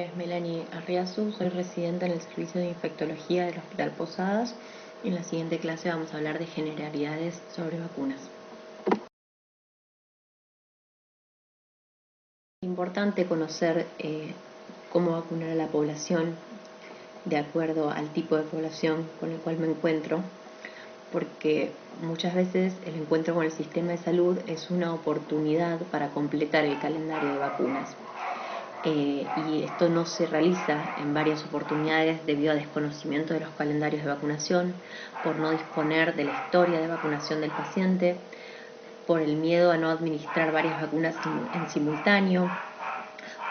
nombre es Melanie Arriazu, soy residente en el Servicio de Infectología del Hospital Posadas. En la siguiente clase vamos a hablar de generalidades sobre vacunas. Es importante conocer cómo vacunar a la población de acuerdo al tipo de población con el cual me encuentro, porque muchas veces el encuentro con el sistema de salud es una oportunidad para completar el calendario de vacunas. Y esto no se realiza en varias oportunidades debido a desconocimiento de los calendarios de vacunación, por no disponer de la historia de vacunación del paciente, por el miedo a no administrar varias vacunas en simultáneo,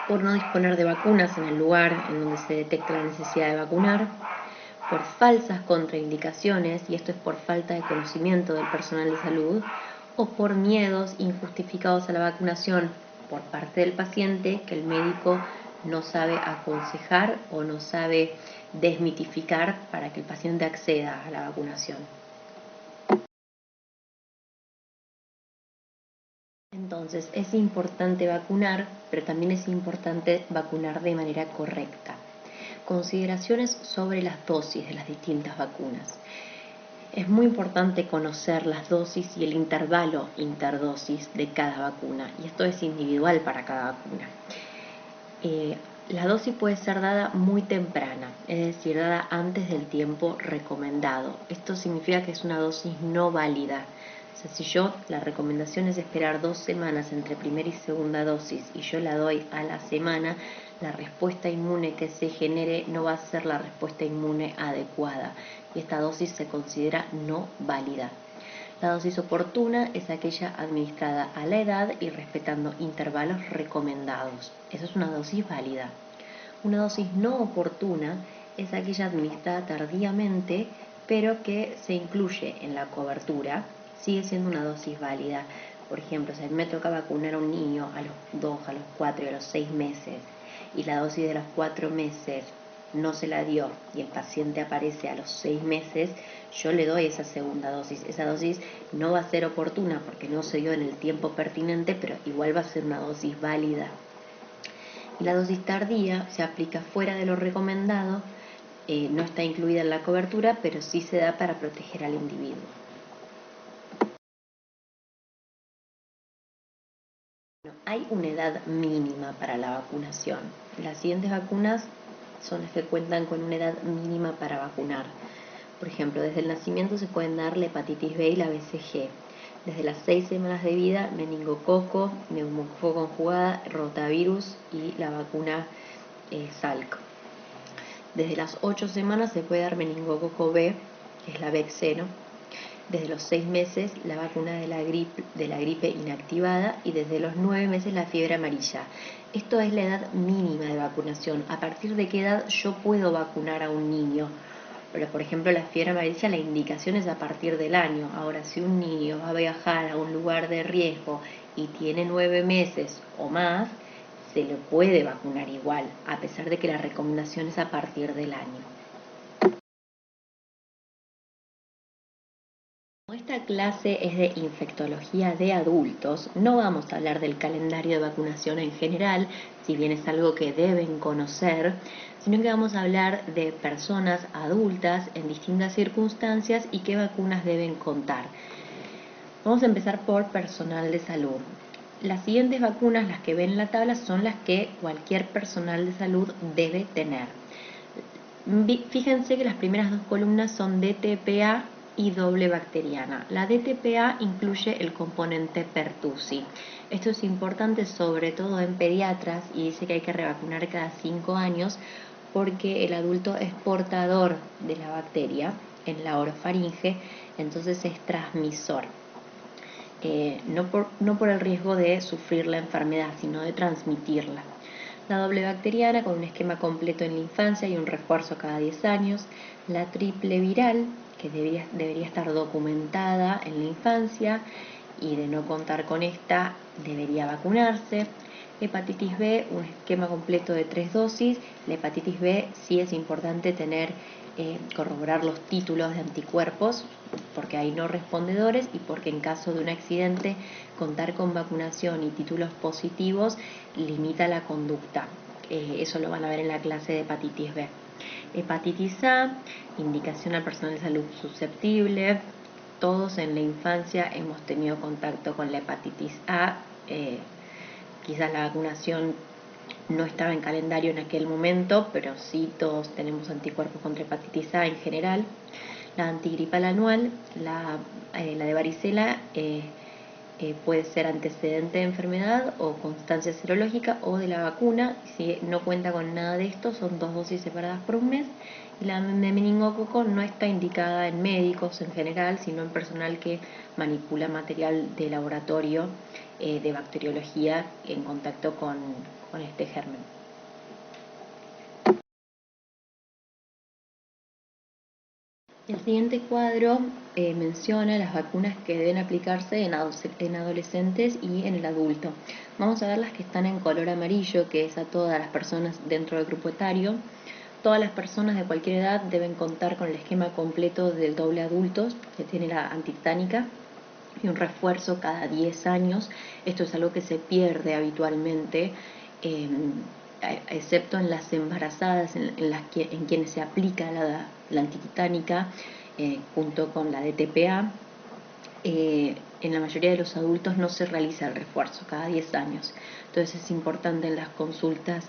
por no disponer de vacunas en el lugar en donde se detecta la necesidad de vacunar, por falsas contraindicaciones, y esto es por falta de conocimiento del personal de salud, o por miedos injustificados a la vacunación por parte del paciente que el médico no sabe aconsejar o no sabe desmitificar para que el paciente acceda a la vacunación. Entonces, es importante vacunar, pero también es importante vacunar de manera correcta. Consideraciones sobre las dosis de las distintas vacunas. Es muy importante conocer las dosis y el intervalo interdosis de cada vacuna, y esto es individual para cada vacuna. La dosis puede ser dada muy temprana, es decir, dada antes del tiempo recomendado. Esto significa que es una dosis no válida. O sea, si la recomendación es esperar 2 semanas entre primera y segunda dosis y yo la doy a la semana, la respuesta inmune que se genere no va a ser la respuesta inmune adecuada y esta dosis se considera no válida. La dosis oportuna es aquella administrada a la edad y respetando intervalos recomendados. Eso es una dosis válida. Una dosis no oportuna es aquella administrada tardíamente, pero que se incluye en la cobertura, sigue siendo una dosis válida. Por ejemplo, si me toca vacunar a un niño a los 2, a los 4 y a los 6 meses, y la dosis de los 4 meses no se la dio y el paciente aparece a los 6 meses, yo le doy esa segunda dosis. Esa dosis no va a ser oportuna porque no se dio en el tiempo pertinente, pero igual va a ser una dosis válida. Y la dosis tardía se aplica fuera de lo recomendado, no está incluida en la cobertura, pero sí se da para proteger al individuo. Hay una edad mínima para la vacunación. Las siguientes vacunas son las que cuentan con una edad mínima para vacunar. Por ejemplo, desde el nacimiento se pueden dar la hepatitis B y la BCG. Desde las 6 semanas de vida, meningococo, neumococo conjugada, rotavirus y la vacuna Salk. Desde las 8 semanas se puede dar meningococo B, que es la Bexeno. Desde los 6 meses la vacuna de la gripe inactivada y desde los 9 meses la fiebre amarilla. Esto es la edad mínima de vacunación. ¿A partir de qué edad yo puedo vacunar a un niño? Pero, por ejemplo, la fiebre amarilla, la indicación es a partir del año. Ahora, si un niño va a viajar a un lugar de riesgo y tiene 9 meses o más, se le puede vacunar igual, a pesar de que la recomendación es a partir del año. Como esta clase es de infectología de adultos, no vamos a hablar del calendario de vacunación en general, si bien es algo que deben conocer, sino que vamos a hablar de personas adultas en distintas circunstancias y qué vacunas deben contar. Vamos a empezar por personal de salud. Las siguientes vacunas, las que ven en la tabla, son las que cualquier personal de salud debe tener. Fíjense que las primeras 2 columnas son DTPA y doble bacteriana. La DTPA incluye el componente Pertussis. Esto es importante sobre todo en pediatras y dice que hay que revacunar cada 5 años porque el adulto es portador de la bacteria en la orofaringe, entonces es transmisor. No por el riesgo de sufrir la enfermedad, sino de transmitirla. La doble bacteriana con un esquema completo en la infancia y un refuerzo cada 10 años. La triple viral, que debería estar documentada en la infancia y de no contar con esta debería vacunarse. Hepatitis B, un esquema completo de 3 dosis. La hepatitis B sí es importante corroborar los títulos de anticuerpos porque hay no respondedores y porque en caso de un accidente contar con vacunación y títulos positivos limita la conducta. eso lo van a ver en la clase de hepatitis B. Hepatitis A, indicación al personal de salud susceptible. Todos en la infancia hemos tenido contacto con la hepatitis A. Quizás la vacunación no estaba en calendario en aquel momento, pero sí todos tenemos anticuerpos contra hepatitis A en general. La antigripal anual, la de varicela, puede ser antecedente de enfermedad o constancia serológica o de la vacuna. Si no cuenta con nada de esto, son 2 dosis separadas por un mes. Y la de meningococo no está indicada en médicos en general, sino en personal que manipula material de laboratorio de bacteriología en contacto con este germen. El siguiente cuadro menciona las vacunas que deben aplicarse en adolescentes y en el adulto. Vamos a ver las que están en color amarillo, que es a todas las personas dentro del grupo etario. Todas las personas de cualquier edad deben contar con el esquema completo del doble adultos, que tiene la antitetánica, y un refuerzo cada 10 años. Esto es algo que se pierde habitualmente, excepto en las embarazadas, en quienes se aplica la antitetánica junto con la DTPA. En la mayoría de los adultos no se realiza el refuerzo cada 10 años. Entonces es importante en las consultas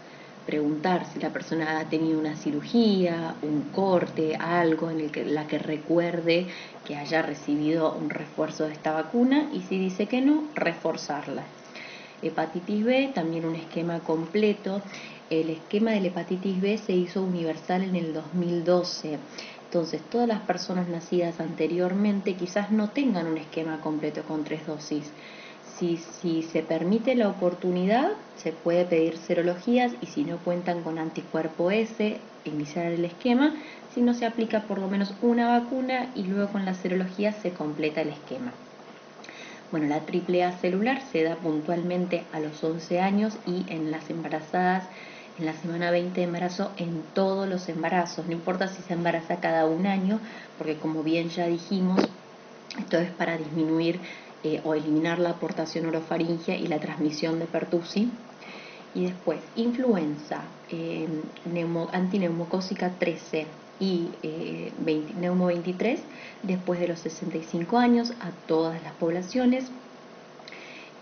preguntar si la persona ha tenido una cirugía, un corte, algo en la que recuerde que haya recibido un refuerzo de esta vacuna, y si dice que no, reforzarla. Hepatitis B, también un esquema completo. El esquema de la hepatitis B se hizo universal en el 2012. Entonces, todas las personas nacidas anteriormente quizás no tengan un esquema completo con 3 dosis. Si se permite la oportunidad, se puede pedir serologías, y si no cuentan con anticuerpo S, iniciar el esquema. Si no, se aplica por lo menos una vacuna y luego con la serología se completa el esquema. Bueno, la AAA celular se da puntualmente a los 11 años y en las embarazadas en la semana 20 de embarazo, en todos los embarazos. No importa si se embaraza cada un año, porque como bien ya dijimos, esto es para disminuir o eliminar la aportación orofaringea y la transmisión de pertussis. Y después, influenza, antineumocócica 13 y neumo 23 después de los 65 años a todas las poblaciones.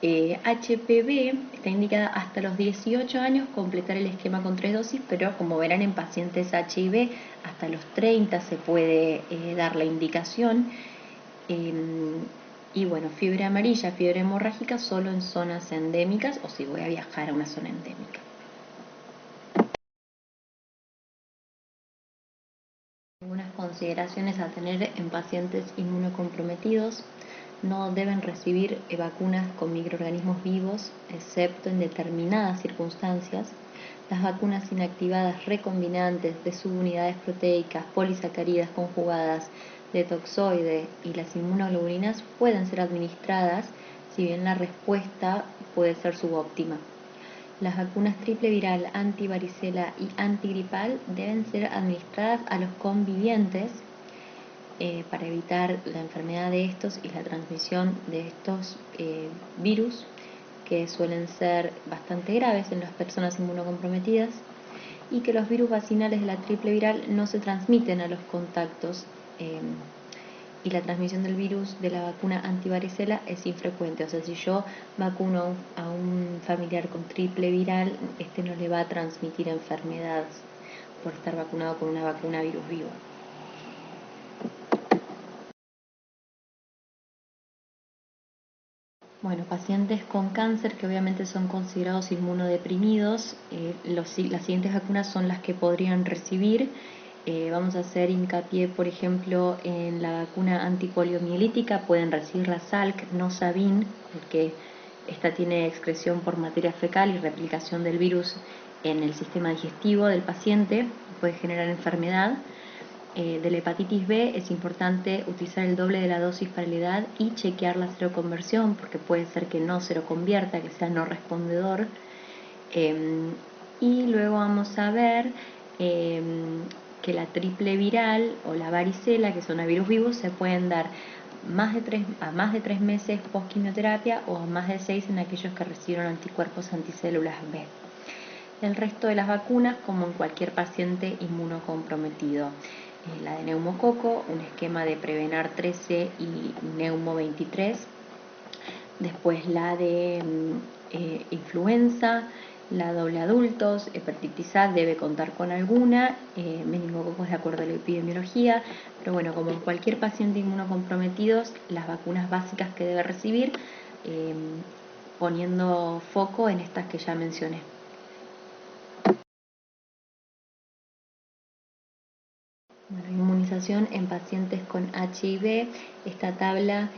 HPV está indicada hasta los 18 años completar el esquema con 3 dosis, pero como verán en pacientes HIV hasta los 30 se puede dar la indicación. Y bueno, fiebre amarilla, fiebre hemorrágica solo en zonas endémicas o si voy a viajar a una zona endémica. Algunas consideraciones a tener en pacientes inmunocomprometidos: no deben recibir vacunas con microorganismos vivos, excepto en determinadas circunstancias. Las vacunas inactivadas recombinantes de subunidades proteicas, polisacáridas conjugadas, de toxoide y las inmunoglobulinas pueden ser administradas, si bien la respuesta puede ser subóptima. Las vacunas triple viral, antivaricela y antigripal deben ser administradas a los convivientes para evitar la enfermedad de estos y la transmisión de estos virus, que suelen ser bastante graves en las personas inmunocomprometidas, y que los virus vacinales de la triple viral no se transmiten a los contactos, y la transmisión del virus de la vacuna antivaricela es infrecuente. O sea, si yo vacuno a un familiar con triple viral, este no le va a transmitir enfermedades por estar vacunado con una vacuna virus vivo. Bueno, pacientes con cáncer que obviamente son considerados inmunodeprimidos, las siguientes vacunas son las que podrían recibir. Vamos a hacer hincapié, por ejemplo, en la vacuna antipoliomielítica. Pueden recibir la Salk, no Sabin, porque esta tiene excreción por materia fecal y replicación del virus en el sistema digestivo del paciente, puede generar enfermedad. De la hepatitis B es importante utilizar el doble de la dosis para la edad y chequear la seroconversión, porque puede ser que no seroconvierta, que sea no respondedor. Y luego vamos a ver que la triple viral o la varicela, que son a virus vivos, se pueden dar a más de 3 meses post quimioterapia o a más de 6 en aquellos que recibieron anticuerpos anticélulas B. El resto de las vacunas, como en cualquier paciente inmunocomprometido. La de neumococo, un esquema de Prevenar 13 y Neumo 23. Después la de influenza, la doble adultos, hepatitis A debe contar con alguna, meningococos de acuerdo a la epidemiología, pero bueno, como en cualquier paciente inmunocomprometido, las vacunas básicas que debe recibir, poniendo foco en estas que ya mencioné. Bueno, inmunización en pacientes con HIV. Esta tabla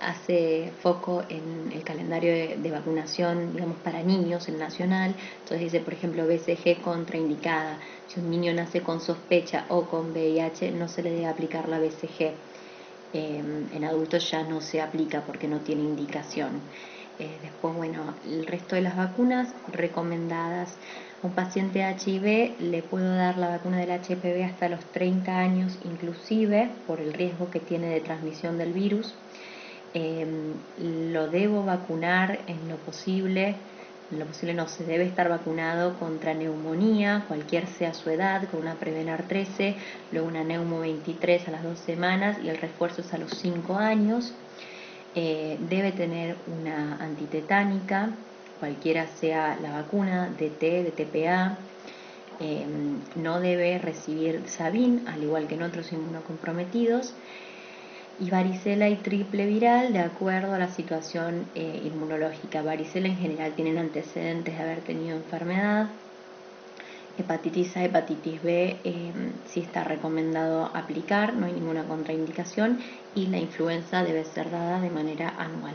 hace foco en el calendario de vacunación, digamos, para niños, el nacional. Entonces dice, por ejemplo, BCG contraindicada. Si un niño nace con sospecha o con VIH, no se le debe aplicar la BCG. En adultos ya no se aplica porque no tiene indicación. Después, bueno, el resto de las vacunas recomendadas. A un paciente HIV le puedo dar la vacuna del HPV hasta los 30 años inclusive, por el riesgo que tiene de transmisión del virus. Lo debo vacunar en lo posible no se debe estar vacunado contra neumonía, cualquier sea su edad, con una Prevenar 13, luego una Neumo 23 a las 2 semanas y el refuerzo es a los 5 años. Debe tener una antitetánica, cualquiera sea la vacuna, DT, DTPA. No debe recibir Sabin, al igual que en otros inmunocomprometidos. Y varicela y triple viral de acuerdo a la situación inmunológica. Varicela en general tienen antecedentes de haber tenido enfermedad. Hepatitis A, hepatitis B sí está recomendado aplicar, no hay ninguna contraindicación, y la influenza debe ser dada de manera anual.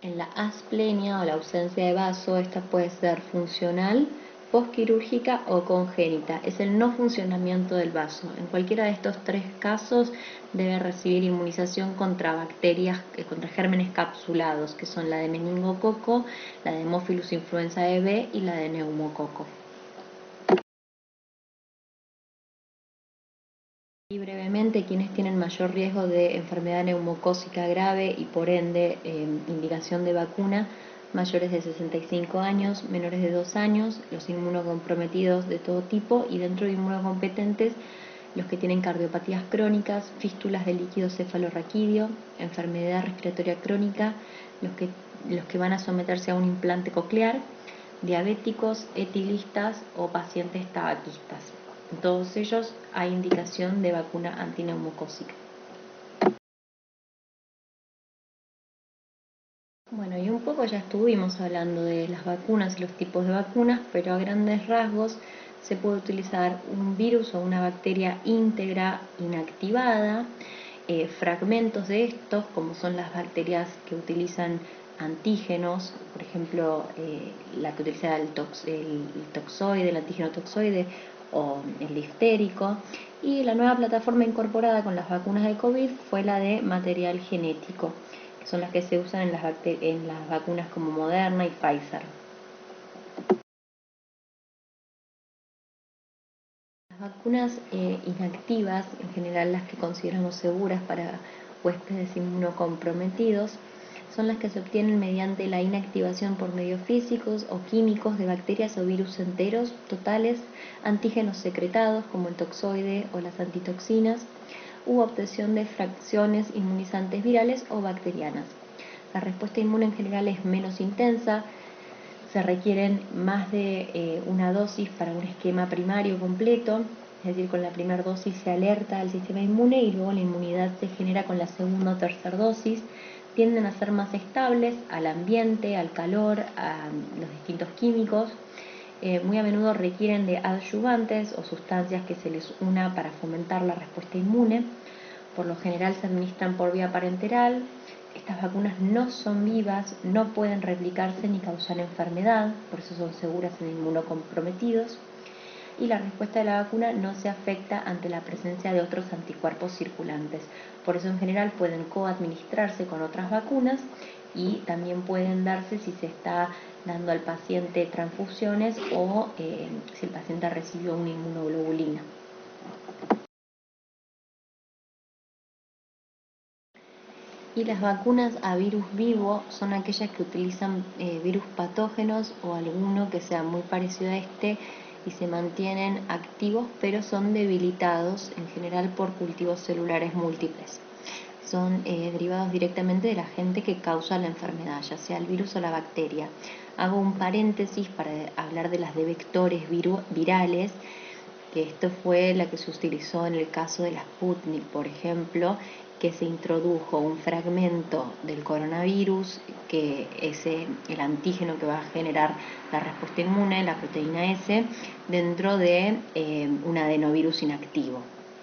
En la asplenia o la ausencia de vaso, esta puede ser funcional, posquirúrgica o congénita. Es el no funcionamiento del vaso. En cualquiera de estos tres casos debe recibir inmunización contra bacterias, contra gérmenes capsulados, que son la de meningococo, la de Haemophilus influenzae B y la de neumococo. Y brevemente, quienes tienen mayor riesgo de enfermedad neumocócica grave y por ende indicación de vacuna, mayores de 65 años, menores de 2 años, los inmunocomprometidos de todo tipo y dentro de inmunocompetentes, los que tienen cardiopatías crónicas, fístulas de líquido cefalorraquídeo, enfermedad respiratoria crónica, los que van a someterse a un implante coclear, diabéticos, etilistas o pacientes tabaquistas. En todos ellos hay indicación de vacuna antineumocócica. Bueno, y un poco ya estuvimos hablando de las vacunas y los tipos de vacunas, pero a grandes rasgos se puede utilizar un virus o una bacteria íntegra inactivada, fragmentos de estos, como son las bacterias que utilizan antígenos, por ejemplo, la que utiliza el toxoide, el antígeno toxoide o el diftérico, y la nueva plataforma incorporada con las vacunas de COVID fue la de material genético, que son las que se usan en las vacunas como Moderna y Pfizer. Las vacunas inactivas, en general las que consideramos seguras para huéspedes inmunocomprometidos, son las que se obtienen mediante la inactivación por medios físicos o químicos de bacterias o virus enteros, totales, antígenos secretados como el toxoide o las antitoxinas, u obtención de fracciones inmunizantes virales o bacterianas. La respuesta inmune en general es menos intensa, se requieren más de una dosis para un esquema primario completo, es decir, con la primera dosis se alerta al sistema inmune y luego la inmunidad se genera con la segunda o tercera dosis. Tienden a ser más estables al ambiente, al calor, a los distintos químicos. Muy a menudo requieren de adyuvantes o sustancias que se les una para fomentar la respuesta inmune. Por lo general se administran por vía parenteral. Estas vacunas no son vivas, no pueden replicarse ni causar enfermedad, por eso son seguras en inmunocomprometidos. Y la respuesta de la vacuna no se afecta ante la presencia de otros anticuerpos circulantes. Por eso en general pueden coadministrarse con otras vacunas y también pueden darse si se está dando al paciente transfusiones o si el paciente recibió una inmunoglobulina. Y las vacunas a virus vivo son aquellas que utilizan virus patógenos o alguno que sea muy parecido a este y se mantienen activos, pero son debilitados en general por cultivos celulares múltiples. Son derivados directamente del agente que causa la enfermedad, ya sea el virus o la bacteria. Hago un paréntesis para hablar de las de vectores virales, que esto fue la que se utilizó en el caso de la Sputnik, por ejemplo, que se introdujo un fragmento del coronavirus, que es el antígeno que va a generar la respuesta inmune, la proteína S, dentro de un adenovirus inactivo.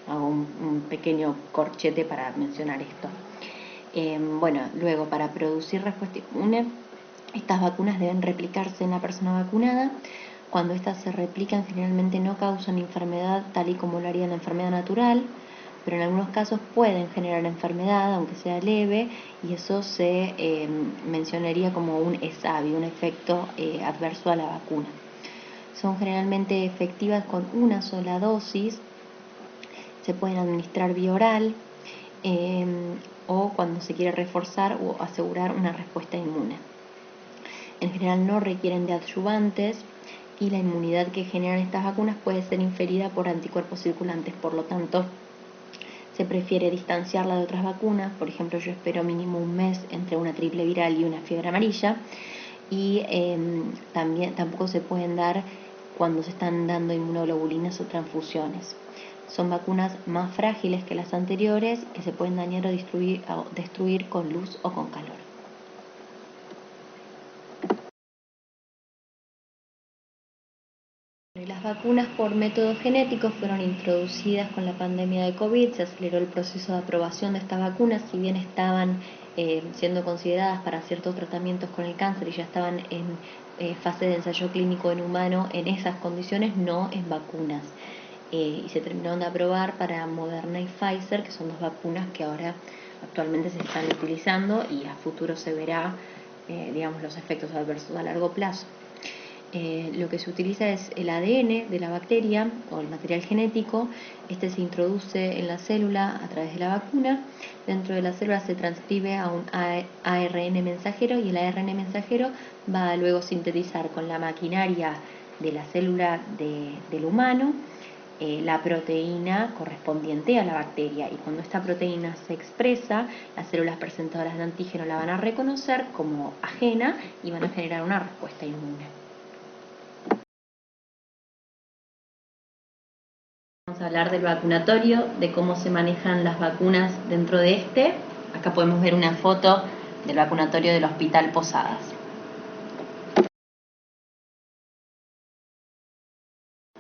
Hago un pequeño corchete para mencionar esto. Bueno, luego, para producir respuesta inmune, estas vacunas deben replicarse en la persona vacunada. Cuando estas se replican, generalmente no causan enfermedad tal y como lo haría la enfermedad natural, pero en algunos casos pueden generar enfermedad, aunque sea leve, y eso se mencionaría como un ESAVI, un efecto adverso a la vacuna. Son generalmente efectivas con una sola dosis, se pueden administrar vía oral o cuando se quiere reforzar o asegurar una respuesta inmune. En general no requieren de adyuvantes y la inmunidad que generan estas vacunas puede ser inferida por anticuerpos circulantes, por lo tanto se prefiere distanciarla de otras vacunas. Por ejemplo, yo espero mínimo un mes entre una triple viral y una fiebre amarilla, y también tampoco se pueden dar cuando se están dando inmunoglobulinas o transfusiones. Son vacunas más frágiles que las anteriores, que se pueden dañar o destruir con luz o con calor. Las vacunas por métodos genéticos fueron introducidas con la pandemia de COVID. Se aceleró el proceso de aprobación de estas vacunas, si bien estaban siendo consideradas para ciertos tratamientos con el cáncer y ya estaban en fase de ensayo clínico en humano en esas condiciones, no en vacunas. Y se terminaron de aprobar para Moderna y Pfizer, que son dos vacunas que ahora actualmente se están utilizando y a futuro se verá los efectos adversos a largo plazo. Lo que se utiliza es el ADN de la bacteria o el material genético. Este se introduce en la célula a través de la vacuna. Dentro de la célula se transcribe a un ARN mensajero y el ARN mensajero va a luego sintetizar con la maquinaria de la célula del humano la proteína correspondiente a la bacteria, y cuando esta proteína se expresa, las células presentadoras de antígeno la van a reconocer como ajena y van a generar una respuesta inmune. Vamos a hablar del vacunatorio, de cómo se manejan las vacunas dentro de este. Acá podemos ver una foto del vacunatorio del Hospital Posadas.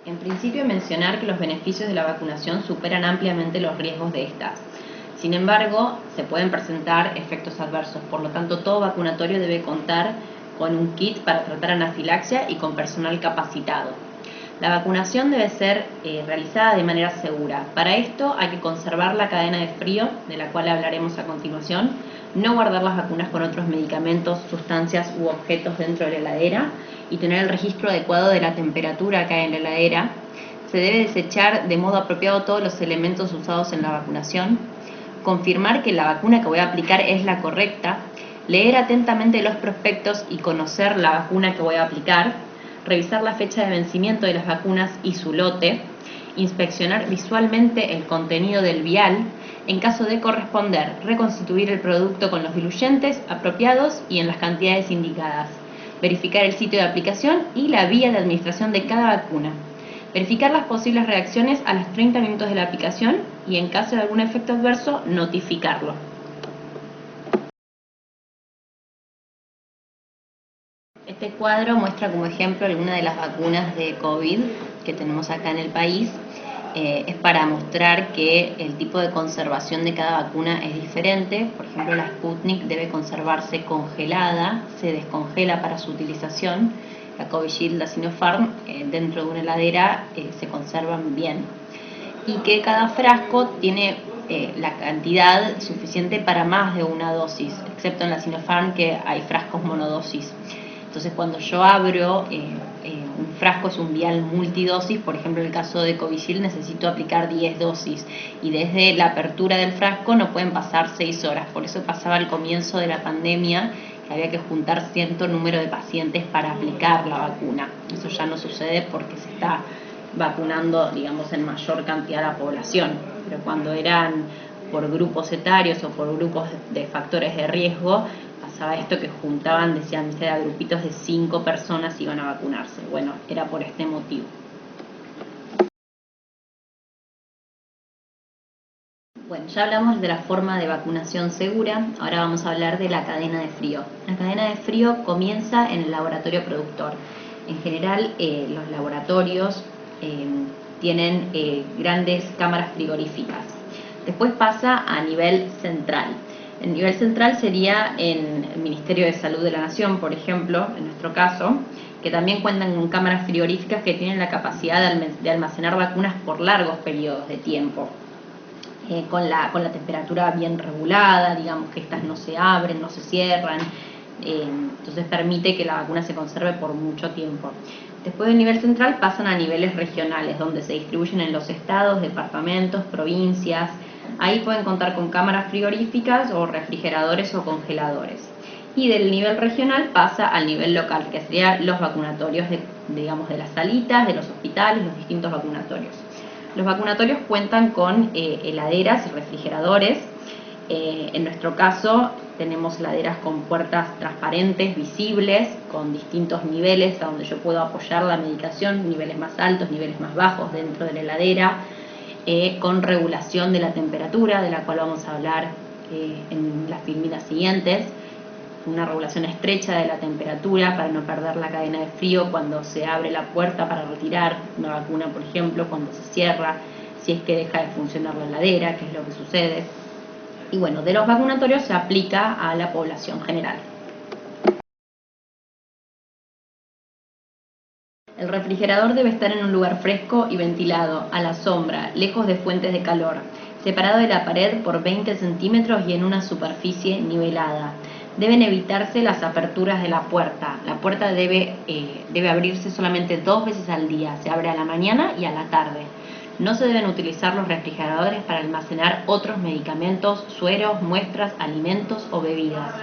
En principio, mencionar que los beneficios de la vacunación superan ampliamente los riesgos de estas. Sin embargo, se pueden presentar efectos adversos, por lo tanto todo vacunatorio debe contar con un kit para tratar anafilaxia y con personal capacitado. La vacunación debe ser realizada de manera segura. Para esto hay que conservar la cadena de frío, de la cual hablaremos a continuación, no guardar las vacunas con otros medicamentos, sustancias u objetos dentro de la heladera y tener el registro adecuado de la temperatura que hay en la heladera. Se debe desechar de modo apropiado todos los elementos usados en la vacunación, confirmar que la vacuna que voy a aplicar es la correcta, leer atentamente los prospectos y conocer la vacuna que voy a aplicar, revisar la fecha de vencimiento de las vacunas y su lote, inspeccionar visualmente el contenido del vial, en caso de corresponder, reconstituir el producto con los diluyentes apropiados y en las cantidades indicadas, verificar el sitio de aplicación y la vía de administración de cada vacuna, verificar las posibles reacciones a los 30 minutos de la aplicación y en caso de algún efecto adverso, notificarlo. Este cuadro muestra como ejemplo algunas de las vacunas de COVID que tenemos acá en el país. Es para mostrar que el tipo de conservación de cada vacuna es diferente. Por ejemplo, la Sputnik debe conservarse congelada, se descongela para su utilización. La Covishield, la Sinopharm, dentro de una heladera se conservan bien. Y que cada frasco tiene la cantidad suficiente para más de una dosis, excepto en la Sinopharm, que hay frascos monodosis. Entonces cuando yo abro un frasco, es un vial multidosis, por ejemplo en el caso de Covishield necesito aplicar 10 dosis y desde la apertura del frasco no pueden pasar 6 horas, por eso pasaba al comienzo de la pandemia que había que juntar cierto número de pacientes para aplicar la vacuna. Eso ya no sucede porque se está vacunando, digamos, en mayor cantidad a la población, pero cuando eran por grupos etarios o por grupos de factores de riesgo, pasaba esto que juntaban, decían, a grupitos de 5 personas iban a vacunarse. Bueno, era por este motivo. Bueno, ya hablamos de la forma de vacunación segura, ahora vamos a hablar de la cadena de frío. La cadena de frío comienza en el laboratorio productor. En general, los laboratorios tienen grandes cámaras frigoríficas. Después pasa a nivel central. El nivel central sería en el Ministerio de Salud de la Nación, por ejemplo, en nuestro caso, que también cuentan con cámaras frigoríficas que tienen la capacidad de almacenar vacunas por largos periodos de tiempo. Con la temperatura bien regulada, digamos que estas no se abren, no se cierran, entonces permite que la vacuna se conserve por mucho tiempo. Después del nivel central pasan a niveles regionales, donde se distribuyen en los estados, departamentos, provincias. Ahí pueden contar con cámaras frigoríficas o refrigeradores o congeladores. Y del nivel regional pasa al nivel local, que serían los vacunatorios digamos, de las salitas, de los hospitales, los distintos vacunatorios. Los vacunatorios cuentan con heladeras y refrigeradores. En nuestro caso tenemos heladeras con puertas transparentes, visibles, con distintos niveles a donde yo puedo apoyar la medicación, niveles más altos, niveles más bajos dentro de la heladera, con regulación de la temperatura, de la cual vamos a hablar en las filminas siguientes. Una regulación estrecha de la temperatura para no perder la cadena de frío cuando se abre la puerta para retirar una vacuna, por ejemplo, cuando se cierra, si es que deja de funcionar la heladera, que es lo que sucede. Y bueno, de los vacunatorios se aplica a la población general. El refrigerador debe estar en un lugar fresco y ventilado, a la sombra, lejos de fuentes de calor, separado de la pared por 20 centímetros y en una superficie nivelada. Deben evitarse las aperturas de la puerta. La puerta debe abrirse solamente 2 veces al día. Se abre a la mañana y a la tarde. No se deben utilizar los refrigeradores para almacenar otros medicamentos, sueros, muestras, alimentos o bebidas.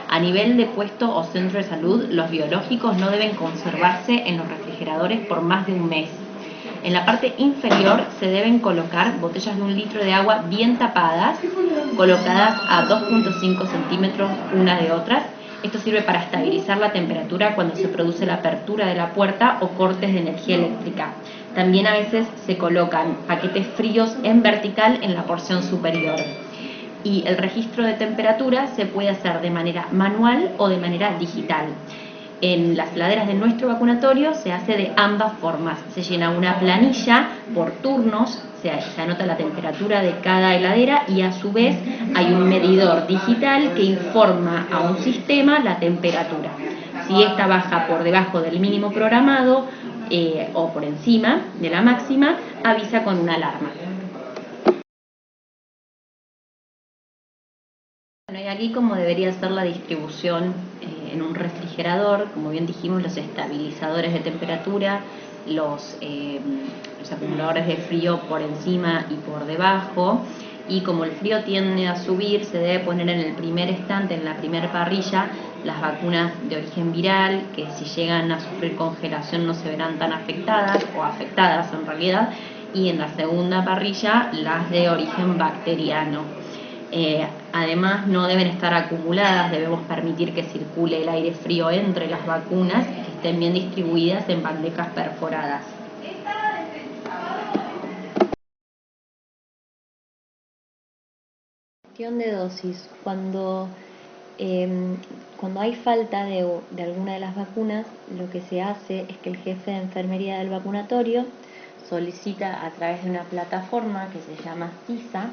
A nivel de puesto o centro de salud, los biológicos no deben conservarse en los refrigeradores por más de un mes. En la parte inferior se deben colocar botellas de 1 litro de agua bien tapadas, colocadas a 2,5 centímetros una de otras. Esto sirve para estabilizar la temperatura cuando se produce la apertura de la puerta o cortes de energía eléctrica. También a veces se colocan paquetes fríos en vertical en la porción superior. Y el registro de temperatura se puede hacer de manera manual o de manera digital. En las heladeras de nuestro vacunatorio se hace de ambas formas. Se llena una planilla por turnos, se anota la temperatura de cada heladera y a su vez hay un medidor digital que informa a un sistema la temperatura. Si esta baja por debajo del mínimo programado o por encima de la máxima, avisa con una alarma. Bueno, y aquí como debería ser la distribución en un refrigerador, como bien dijimos, los estabilizadores de temperatura, los acumuladores de frío por encima y por debajo, y como el frío tiende a subir, se debe poner en el primer estante, en la primera parrilla, las vacunas de origen viral, que si llegan a sufrir congelación no se verán tan afectadas, o afectadas en realidad, y en la segunda parrilla las de origen bacteriano. Además no deben estar acumuladas, debemos permitir que circule el aire frío entre las vacunas y que estén bien distribuidas en bandejas perforadas. Cuestión de dosis. Cuando hay falta de alguna de las vacunas, lo que se hace es que el jefe de enfermería del vacunatorio solicita a través de una plataforma que se llama CISA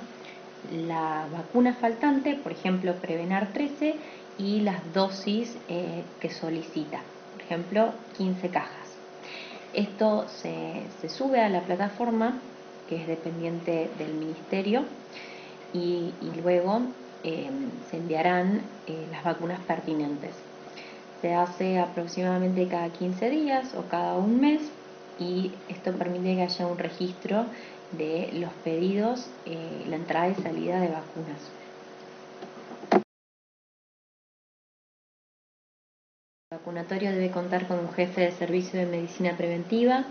la vacuna faltante, por ejemplo Prevenar 13, y las dosis que solicita, por ejemplo 15 cajas. Esto se sube a la plataforma, que es dependiente del ministerio, y luego se enviarán las vacunas pertinentes. Se hace aproximadamente cada 15 días o cada un mes y esto permite que haya un registro de los pedidos, la entrada y salida de vacunas. El vacunatorio debe contar con un jefe de servicio de medicina preventiva,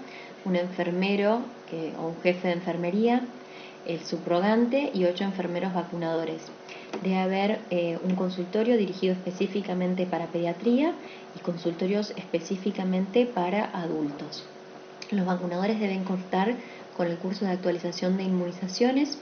un enfermero o un jefe de enfermería, el subrogante y 8 enfermeros vacunadores. Debe haber un consultorio dirigido específicamente para pediatría y consultorios específicamente para adultos. Los vacunadores deben contar con el curso de actualización de inmunizaciones,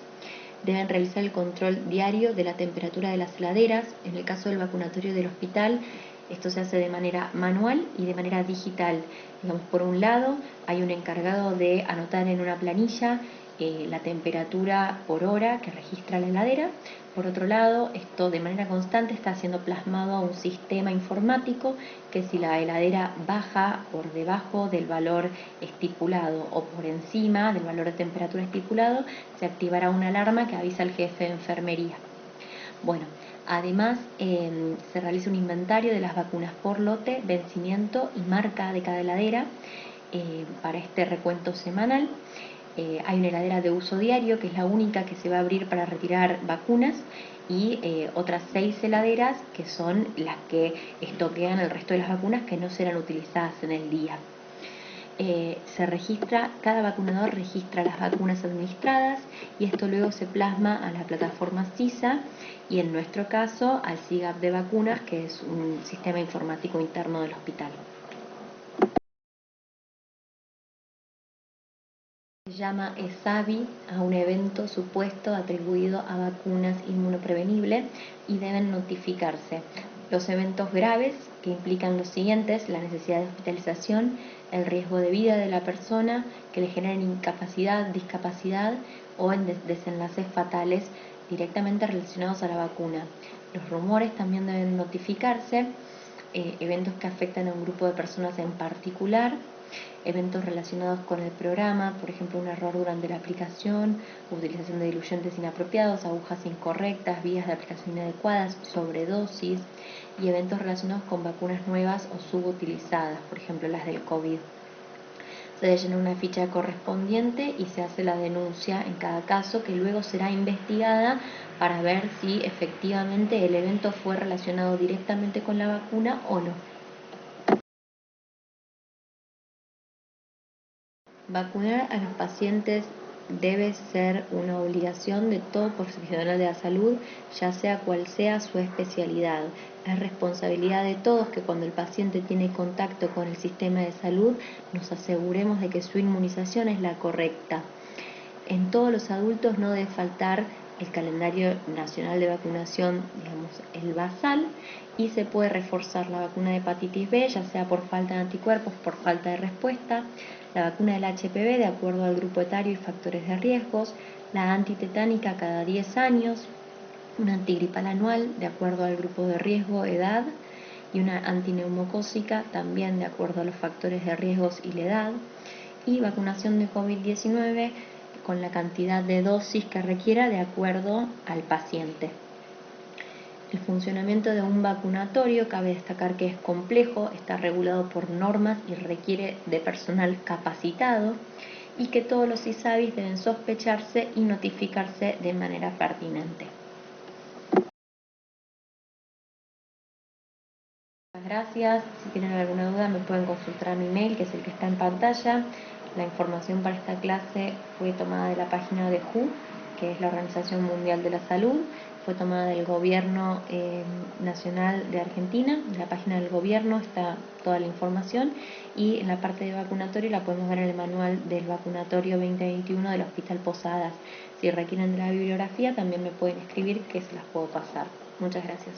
deben realizar el control diario de la temperatura de las heladeras. En el caso del vacunatorio del hospital, esto se hace de manera manual y de manera digital. Digamos, por un lado, hay un encargado de anotar en una planilla la temperatura por hora que registra la heladera. Por otro lado, esto de manera constante está siendo plasmado a un sistema informático que si la heladera baja por debajo del valor estipulado o por encima del valor de temperatura estipulado, se activará una alarma que avisa al jefe de enfermería. Bueno, además se realiza un inventario de las vacunas por lote, vencimiento y marca de cada heladera para este recuento semanal. Hay una heladera de uso diario que es la única que se va a abrir para retirar vacunas y otras 6 heladeras que son las que estoquean el resto de las vacunas que no serán utilizadas en el día. Cada vacunador registra las vacunas administradas y esto luego se plasma a la plataforma CISA y en nuestro caso al SIGAP de vacunas, que es un sistema informático interno del hospital. Se llama ESAVI a un evento supuesto atribuido a vacunas inmunoprevenibles y deben notificarse los eventos graves que implican los siguientes: la necesidad de hospitalización, el riesgo de vida de la persona, que le generen incapacidad, discapacidad o en desenlaces fatales directamente relacionados a la vacuna. Los rumores también deben notificarse, eventos que afectan a un grupo de personas en particular, eventos relacionados con el programa, por ejemplo un error durante la aplicación, utilización de diluyentes inapropiados, agujas incorrectas, vías de aplicación inadecuadas, sobredosis, y eventos relacionados con vacunas nuevas o subutilizadas, por ejemplo las del COVID. Se debe llenar una ficha correspondiente y se hace la denuncia en cada caso, que luego será investigada para ver si efectivamente el evento fue relacionado directamente con la vacuna o no. Vacunar a los pacientes debe ser una obligación de todo profesional de la salud, ya sea cual sea su especialidad. Es responsabilidad de todos que cuando el paciente tiene contacto con el sistema de salud nos aseguremos de que su inmunización es la correcta. En todos los adultos no debe faltar el calendario nacional de vacunación, digamos, el basal, y se puede reforzar la vacuna de hepatitis B, ya sea por falta de anticuerpos, por falta de respuesta, la vacuna del HPV de acuerdo al grupo etario y factores de riesgos, la antitetánica cada 10 años, una antigripal anual de acuerdo al grupo de riesgo, edad, y una antineumocócica también de acuerdo a los factores de riesgos y la edad, y vacunación de COVID-19 con la cantidad de dosis que requiera de acuerdo al paciente. El funcionamiento de un vacunatorio, cabe destacar que es complejo, está regulado por normas y requiere de personal capacitado, y que todos los ISABIs deben sospecharse y notificarse de manera pertinente. Muchas gracias. Si tienen alguna duda me pueden consultar a mi mail, que es el que está en pantalla. La información para esta clase fue tomada de la página de WHO, que es la Organización Mundial de la Salud. Fue tomada del Gobierno Nacional de Argentina. En la página del Gobierno está toda la información, y en la parte de vacunatorio la podemos ver en el manual del vacunatorio 2021 del Hospital Posadas. Si requieren de la bibliografía también me pueden escribir, que se las puedo pasar. Muchas gracias.